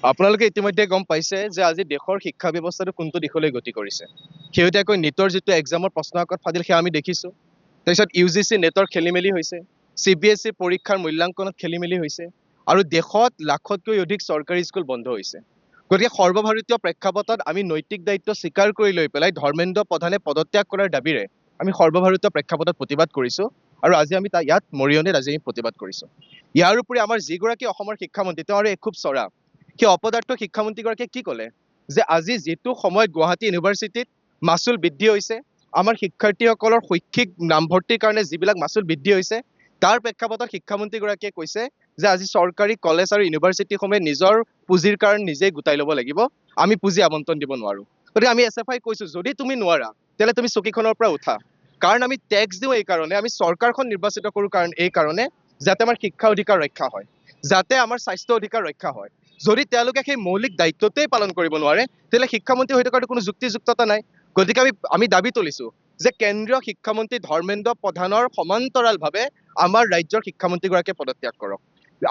আপোনালোকে ইতিমধ্যে গম পাইছে যে আজি দেশৰ শিক্ষা ব্যৱস্থাটো কোনটো দিশলৈ গতি কৰিছে। শেহতীয়াকৈ নেটৰ যিটো এক্সামৰ প্ৰশ্নকাকত ফাদিল সেয়া আমি দেখিছোঁ। তাৰপিছত UGC নেটৰ খেলিমেলি হৈছে, CBSE পৰীক্ষাৰ মূল্যাংকনত খেলিমেলি হৈছে, আৰু দেশত লাখতকৈ অধিক চৰকাৰী স্কুল বন্ধ হৈছে। গতিকে সৰ্বভাৰতীয় প্ৰেক্ষাপটত আমি নৈতিক দায়িত্ব স্বীকাৰ কৰি লৈ পেলাই ধৰ্মেন্দ্ৰ প্ৰধানে পদত্যাগ কৰাৰ দাবীৰে আমি সৰ্বভাৰতীয় প্ৰেক্ষাপটত প্ৰতিবাদ কৰিছোঁ, আৰু আজি আমি ইয়াত মৰিয়নিত আজি আমি প্ৰতিবাদ কৰিছোঁ। ইয়াৰ উপৰি আমাৰ যিগৰাকী অসমৰ শিক্ষামন্ত্ৰী তেওঁ আৰু খুব চৰা, সেই অপদাৰ্থ শিক্ষামন্ত্ৰীগৰাকীয়ে কি ক'লে যে আজি যিটো সময়ত গুৱাহাটী ইউনিভাৰ্চিটিত মাচুল বৃদ্ধি হৈছে, আমাৰ শিক্ষাৰ্থীসকলৰ শৈক্ষিক নামভৰ্তিৰ কাৰণে যিবিলাক মাচুল বৃদ্ধি হৈছে, তাৰ প্ৰেক্ষাপটত শিক্ষামন্ত্ৰীগৰাকীয়ে কৈছে যে আজি চৰকাৰী কলেজ আৰু ইউনিভাৰ্চিটিসমূহে নিজৰ পুঁজিৰ কাৰণে নিজেই গোটাই ল'ব লাগিব, আমি পুঁজি আবণ্টন দিব নোৱাৰোঁ। গতিকে আমি SFI কৈছোঁ, যদি তুমি নোৱাৰা তেতিয়াহ'লে তুমি চকীখনৰ পৰা উঠা। কাৰণ আমি টেক্স দিওঁ এই কাৰণে, আমি চৰকাৰখন নিৰ্বাচিত কৰোঁ এই কাৰণে যাতে আমাৰ শিক্ষা অধিকাৰ ৰক্ষা হয়, যাতে আমাৰ স্বাস্থ্য অধিকাৰ ৰক্ষা হয়। যদি তেওঁলোকে সেই মৌলিক দায়িত্বতেই পালন কৰিব নোৱাৰে তেতিয়াহ'লে শিক্ষামন্ত্ৰী হৈ থকাটো কোনো যুক্তিযুক্ততা নাই। গতিকে আমি দাবী তুলিছোঁ যে কেন্দ্ৰীয় শিক্ষামন্ত্ৰী ধৰ্মেন্দ্ৰ প্ৰধানৰ সমান্তৰালভাৱে আমাৰ ৰাজ্যৰ শিক্ষামন্ত্ৰীগৰাকীয়ে পদত্যাগ কৰক।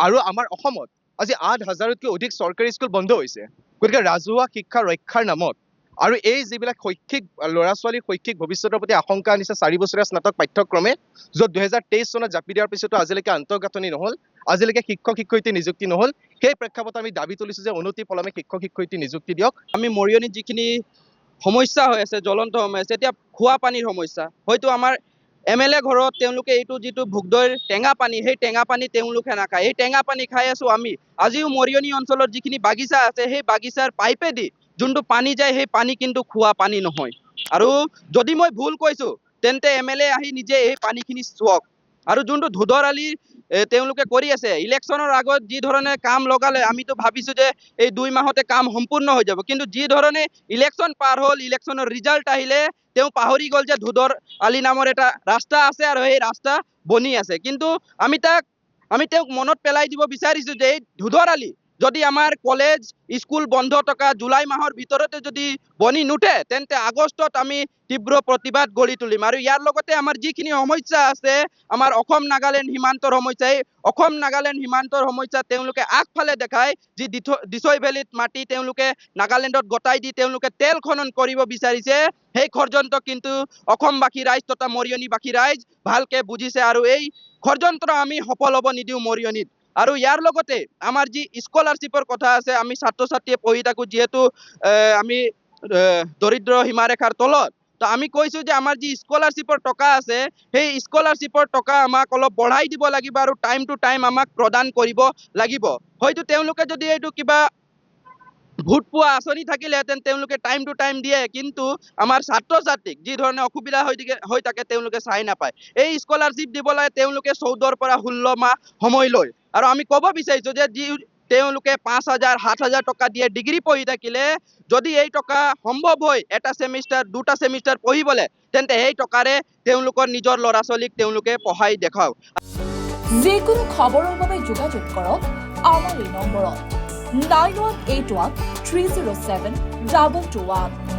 আৰু আমাৰ অসমত আজি 8,000তকৈ অধিক চৰকাৰী স্কুল বন্ধ হৈছে। গতিকে ৰাজহুৱা শিক্ষা ৰক্ষাৰ নামত আৰু এই যিবিলাক শৈক্ষিক ল'ৰা ছোৱালীৰ শৈক্ষিক ভৱিষ্যতৰ প্ৰতি আশংকা আনিছে 4 বছৰীয়া স্নাতক পাঠ্যক্ৰমে, য'ত 2023 চনত জাপি দিয়াৰ পিছতো আজিলৈকে আন্তঃগাঁথনি নহ'ল, আজিলৈকে শিক্ষক শিক্ষয়িত্ৰী নিযুক্তি নহ'ল। সেই প্ৰেক্ষাপটত আমি দাবী তুলিছোঁ যে অনতিপলমে শিক্ষক শিক্ষয়িত্ৰী নিযুক্তি দিয়ক। আমি মৰিয়নিত যিখিনি সমস্যা হৈ আছে, জ্বলন্ত সমস্যা, এতিয়া খোৱা পানীৰ সমস্যা, হয়তো আমাৰ MLA ঘৰত তেওঁলোকে এইটো যিটো ভোগদৈৰ টেঙা পানী, সেই টেঙা পানী তেওঁলোকে নাখায়, এই টেঙা পানী খাই আছোঁ আমি। আজিও মৰিয়নি অঞ্চলত যিখিনি বাগিচা আছে, সেই বাগিচাৰ পাইপেদি যোনটো পানী যায়, সেই পানী কিন্তু খোৱা পানী নহয়। আৰু যদি মই ভুল কৈছোঁ তেন্তে MLA আহি নিজে এই পানীখিনি চোৱক। আৰু যোনটো ধুধৰ আলি তেওঁলোকে কৰি আছে, ইলেকশ্যনৰ আগত যি ধৰণে কাম লগালে, আমিতো ভাবিছোঁ যে এই 2 মাহতে কাম সম্পূৰ্ণ হৈ যাব, কিন্তু যি ধৰণে ইলেকশ্যন পাৰ হ'ল, ইলেকশ্যনৰ ৰিজাল্ট আহিলে তেওঁ পাহৰি গ'ল যে ধুধৰ আলি নামৰ এটা ৰাস্তা আছে আৰু সেই ৰাস্তা বনি আছে। কিন্তু আমি তেওঁক মনত পেলাই দিব বিচাৰিছোঁ যে এই ধুধৰ আলি যদি আমাৰ কলেজ স্কুল বন্ধ থকা জুলাই মাহৰ ভিতৰতে যদি বনি নুঠে তেন্তে আগষ্টত আমি তীব্ৰ প্ৰতিবাদ গঢ়ি তুলিম। আৰু ইয়াৰ লগতে আমাৰ যিখিনি সমস্যা আছে, আমাৰ অসম নাগালেণ্ড সীমান্তৰ সমস্যা, এই অসম নাগালেণ্ড সীমান্তৰ সমস্যা তেওঁলোকে আগফালে দেখায়, যি দিছৈ ভেলীত মাটি তেওঁলোকে নাগালেণ্ডত গতাই দি তেওঁলোকে তেল খনন কৰিব বিচাৰিছে, সেই ষড়যন্ত্ৰ কিন্তু অসমবাসী ৰাইজ তথা মৰিয়নিবাসী ৰাইজ ভালকে বুজিছে, আৰু এই ষড়যন্ত্ৰ আমি সফল হ'ব নিদিওঁ মৰিয়নিত। আৰু ইয়াৰ লগতে আমাৰ যি স্কলাৰশ্বিপৰ কথা আছে, আমি ছাত্ৰ ছাত্ৰীয়ে পঢ়ি থাকোঁ, যিহেতু আমি দৰিদ্ৰ সীমাৰেখাৰ তলত, তো আমি কৈছোঁ যে আমাৰ যি স্কলাৰশ্বিপৰ টকা আছে, সেই স্কলাৰশ্বিপৰ টকা আমাক অলপ বঢ়াই দিব লাগিব আৰু টাইম টু টাইম আমাক প্ৰদান কৰিব লাগিব। হয়তো তেওঁলোকে যদি এইটো কিবা ভোট পোৱা আঁচনি থাকিলেহেঁতেন তেওঁলোকে টাইম টু টাইম দিয়ে, কিন্তু আমাৰ ছাত্ৰ ছাত্ৰীক যি ধৰণে অসুবিধা হৈ থাকে তেওঁলোকে চাই নাপায়। এই স্কলাৰশ্বিপ দিব লাগে তেওঁলোকে 14ৰ পৰা 16 মাহ সময় লয়। আৰু আমি ক'ব বিচাৰিছোঁ যে যি তেওঁলোকে 5,000 7,000 টকা দিয়ে ডিগ্ৰী পঢ়ি থাকিলে, যদি এই টকা সম্ভৱ হয় এটা ছেমিষ্টাৰ 2টা ছেমিষ্টাৰ পঢ়িবলৈ, তেন্তে সেই টকাৰে তেওঁলোকৰ নিজৰ ল'ৰা ছোৱালীক তেওঁলোকে পঢ়াই দেখাওক। যিকোনো খবৰৰ বাবে যোগাযোগ কৰক আমাৰ এই নম্বৰত 9181 307 221।